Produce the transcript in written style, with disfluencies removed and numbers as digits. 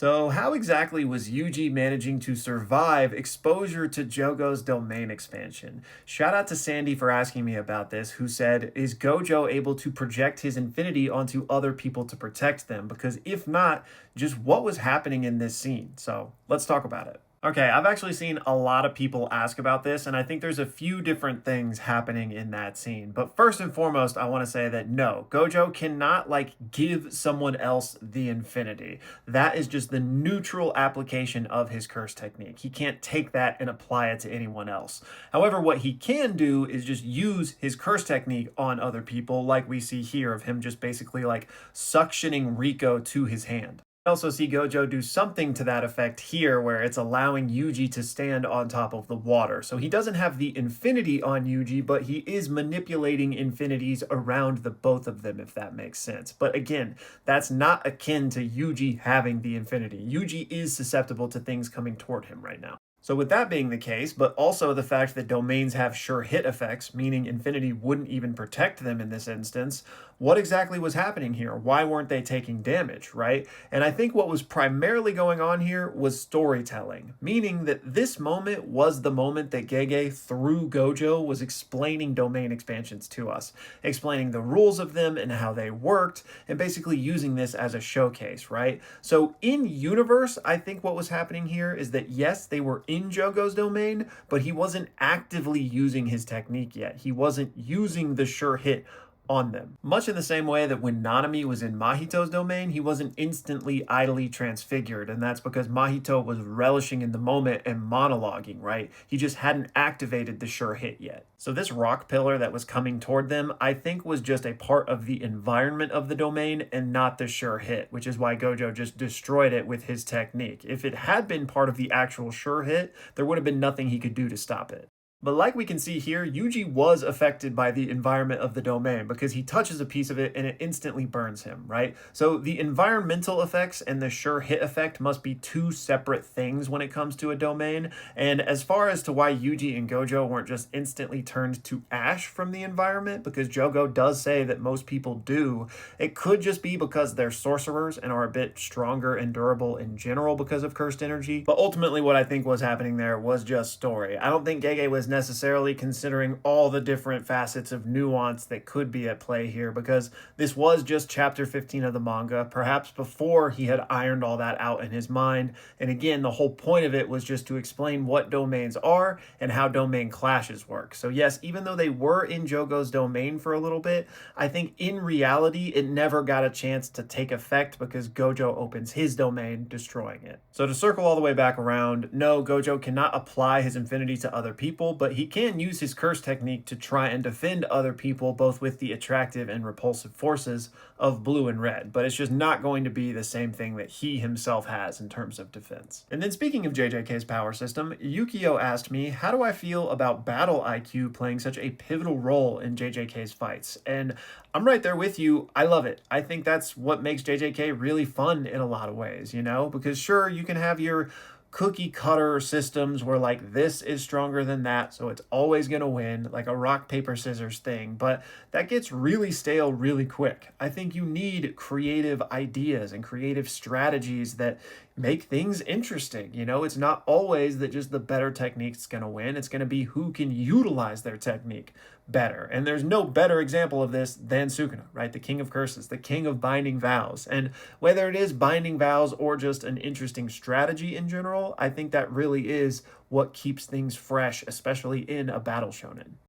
So how exactly was Yuji managing to survive exposure to Jogo's domain expansion? Shout out to Sandy for asking me about this, who said, is Gojo able to project his infinity onto other people to protect them? Because if not, just what was happening in this scene? So let's talk about it. Okay, I've actually seen a lot of people ask about this, and I think there's a few different things happening in that scene. But first and foremost, I want to say that no, Gojo cannot give someone else the infinity. That is just the neutral application of his curse technique. He can't take that and apply it to anyone else. However, what he can do is just use his curse technique on other people, like we see here of him just basically suctioning Rico to his hand. I also see Gojo do something to that effect here where it's allowing Yuji to stand on top of the water. So he doesn't have the infinity on Yuji, but he is manipulating infinities around the both of them, if that makes sense. But again, that's not akin to Yuji having the infinity. Yuji is susceptible to things coming toward him right now. So with that being the case, but also the fact that domains have sure hit effects, meaning infinity wouldn't even protect them in this instance, what exactly was happening here? Why weren't they taking damage, right? And I think what was primarily going on here was storytelling, meaning that this moment was the moment that Gege, through Gojo, was explaining domain expansions to us, explaining the rules of them and how they worked, and basically using this as a showcase, right? So in universe, I think what was happening here is that yes, they were in Jogo's domain, but he wasn't actively using his technique yet. He wasn't using the sure hit on them. Much in the same way that when Nanami was in Mahito's domain, he wasn't instantly idly transfigured, and that's because Mahito was relishing in the moment and monologuing, right? He just hadn't activated the sure hit yet. So this rock pillar that was coming toward them, I think was just a part of the environment of the domain and not the sure hit, which is why Gojo just destroyed it with his technique. If it had been part of the actual sure hit, there would have been nothing he could do to stop it. But like we can see here, Yuji was affected by the environment of the domain because he touches a piece of it and it instantly burns him, right? So the environmental effects and the sure hit effect must be two separate things when it comes to a domain. And as far as to why Yuji and Gojo weren't just instantly turned to ash from the environment, because Jogo does say that most people do, it could just be because they're sorcerers and are a bit stronger and durable in general because of cursed energy. But ultimately what I think was happening there was just story. I don't think Gege was necessarily considering all the different facets of nuance that could be at play here, because this was just chapter 15 of the manga, perhaps before he had ironed all that out in his mind. And again, the whole point of it was just to explain what domains are and how domain clashes work. So yes, even though they were in Jogo's domain for a little bit, I think in reality it never got a chance to take effect because Gojo opens his domain, destroying it. So to circle all the way back around, no, Gojo cannot apply his infinity to other people, but he can use his curse technique to try and defend other people, both with the attractive and repulsive forces of blue and red. But it's just not going to be the same thing that he himself has in terms of defense. And then speaking of JJK's power system, Yukio asked me, how do I feel about battle IQ playing such a pivotal role in JJK's fights? And I'm right there with you. I love it. I think that's what makes JJK really fun in a lot of ways, because sure, you can have your cookie cutter systems where this is stronger than that, so it's always going to win, like a rock paper scissors thing, but that gets really stale really quick. I think you need creative ideas and creative strategies that make things interesting. It's not always that just the better technique's going to win. It's going to be who can utilize their technique better. And there's no better example of this than Sukuna, right? The king of curses, the king of binding vows. And whether it is binding vows or just an interesting strategy in general, I think that really is what keeps things fresh, especially in a battle shonen.